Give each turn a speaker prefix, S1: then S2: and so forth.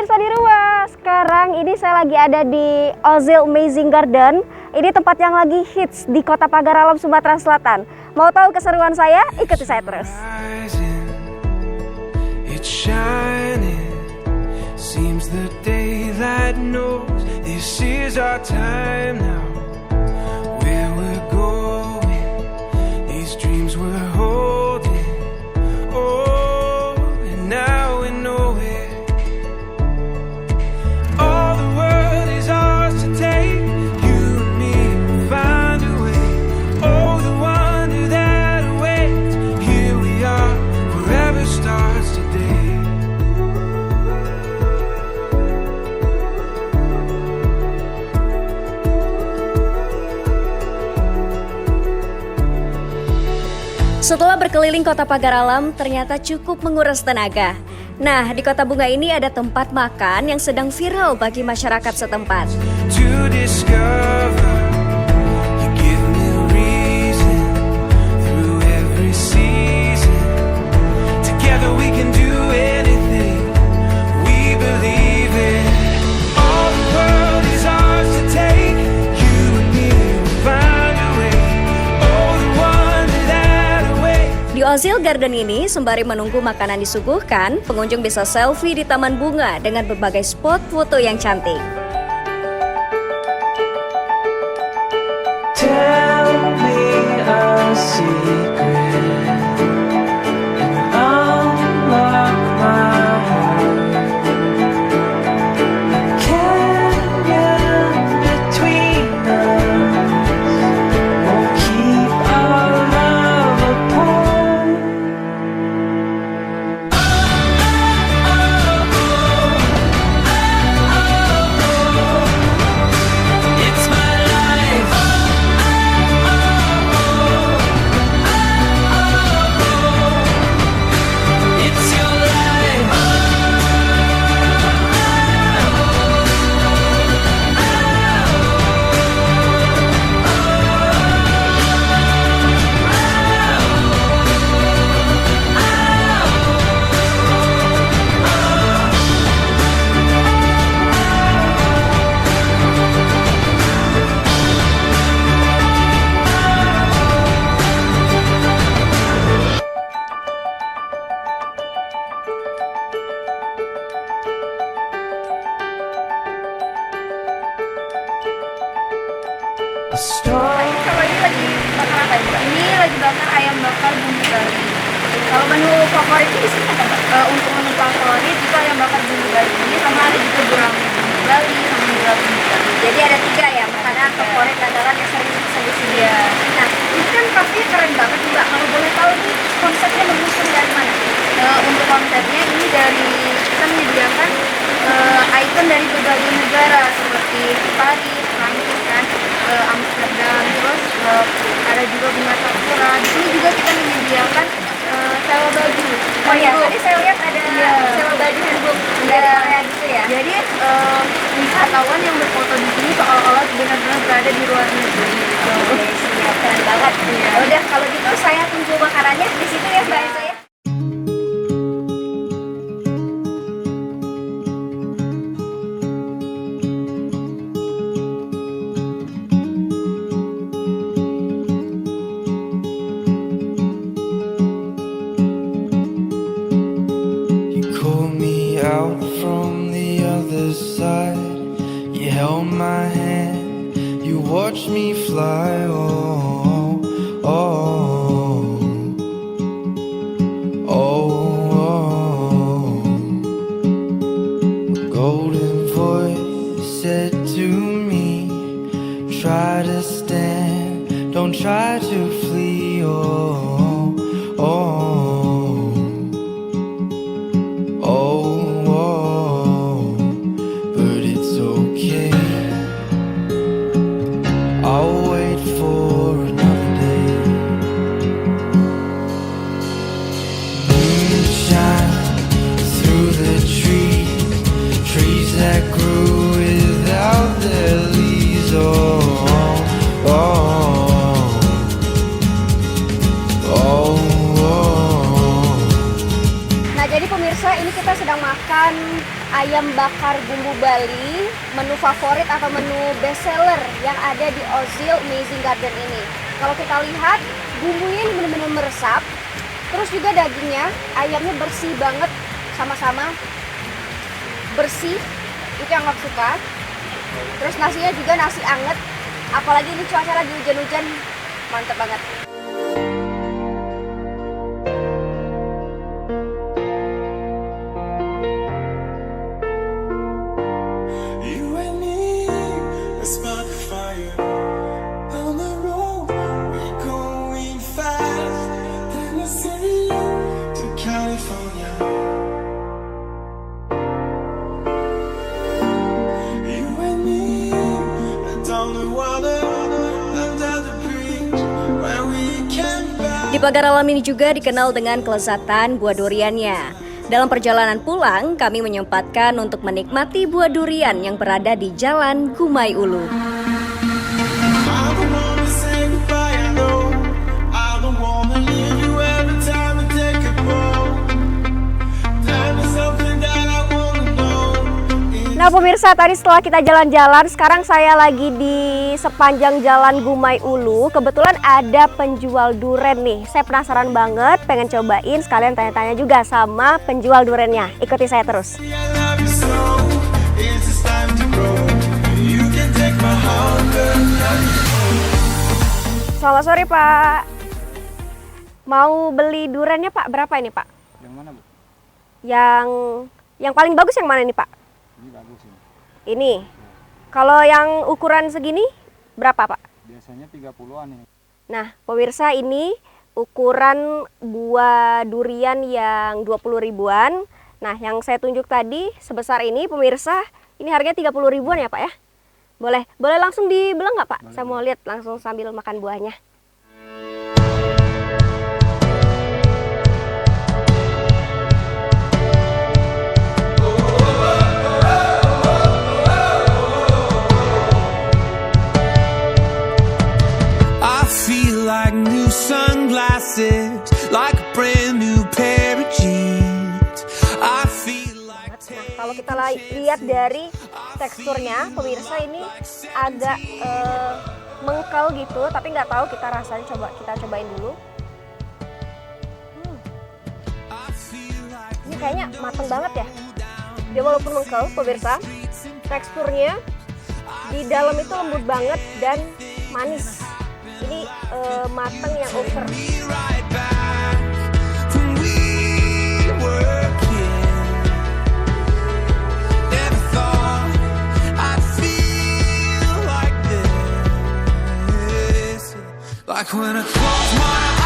S1: pemirsa di rumah. Sekarang ini saya lagi ada di Ozil Amazing Garden. Ini tempat yang lagi hits di Kota Pagar Alam, Sumatera Selatan. Mau tahu keseruan saya? Ikuti saya terus. Setelah berkeliling Kota Pagar Alam, ternyata cukup menguras tenaga. Nah, di Kota Bunga ini ada tempat makan yang sedang viral bagi masyarakat setempat. Di Ozil Garden ini, sembari menunggu makanan disuguhkan, pengunjung bisa selfie di taman bunga dengan berbagai spot foto yang cantik. Tell me a secret and unlock my heart. I can't get between us, won't keep our love apart. Kalau ini lagi bakar apa ya? Ini lagi bakar ayam bakar bumbu Bali. Kalau menu favorit di sini apa, Mbak? Untuk menu favorit itu ayam bakar bumbu Bali ini, sama ada juga gurame bumbu Bali, sama gurame bumbu Bali. Jadi ada 3 ya, makanan favorit adalah yang sering bisa di sini. Ya. Nah, ini kan pasti keren banget Mbak. Kalau boleh tahu nih konsepnya mengusung dari mana? Untuk konsepnya ini dari kita menyediakan ikon dari berbagai negara seperti Paris, Prancis kan, Amsterdam, terus ada juga bunga sakura. Di sini juga kita menyediakan sewa baju. Oh ya, tadi saya lihat ada sewa baju handbook dari Korea gitu ya. Jadi wisatawan yang berfoto di sini seolah-olah benar-benar berada di luar negeri. Oke, siap, keren banget. Ya. Udah, kalau gitu saya tunggu makanannya di situ ya Mbak Elsa ya.
S2: Out from the other side, you held my hand, you watched me fly, oh, oh, oh, oh. A golden voice said to me, try to stand, don't try to flee, oh, oh. I'll wait for
S3: Jadi pemirsa, ini kita sedang makan ayam bakar bumbu Bali, menu favorit atau menu bestseller yang ada di Ozil Amazing Garden ini. Kalau kita lihat, bumbunya ini benar-benar meresap. Terus juga dagingnya, ayamnya bersih banget, sama-sama bersih, itu yang aku suka. Terus nasinya juga nasi anget, apalagi ini cuaca lagi hujan-hujan, mantep banget.
S4: Di pagar alam ini juga dikenal dengan kelezatan buah duriannya. Dalam perjalanan pulang, kami menyempatkan untuk menikmati buah durian yang berada di Jalan Gumai Ulu.
S3: Nah pemirsa, tadi setelah kita jalan-jalan, sekarang saya lagi di sepanjang Jalan Gumai Ulu. Kebetulan ada penjual duren nih. Saya penasaran banget, pengen cobain, sekalian tanya-tanya juga sama penjual durennya. Ikuti saya terus. Selamat sore Pak. Mau beli durennya Pak, berapa ini Pak?
S5: Yang mana Bu?
S3: Yang paling bagus yang mana nih Pak?
S5: Ini bagus ini.
S3: Ini. Kalau yang ukuran segini berapa, Pak?
S5: Biasanya 30-an ini.
S3: Nah, pemirsa, ini ukuran buah durian yang 20 ribuan. Nah, yang saya tunjuk tadi sebesar ini, pemirsa, ini harganya 30 ribuan ya, Pak ya? Boleh langsung dibelah nggak, Pak?
S5: Boleh.
S3: Saya mau lihat langsung sambil makan buahnya.
S2: Like new sunglasses, like a brand new pair of jeans. I feel like
S3: Kalau kita lihat dari teksturnya, pemirsa, ini agak mengkel gitu, tapi nggak tahu kita rasanya. Kita cobain dulu. Ini kayaknya mateng banget ya. Dia walaupun mengkel, pemirsa, teksturnya di dalam itu lembut banget dan manis. Ini mateng yang over.
S2: Like when I close my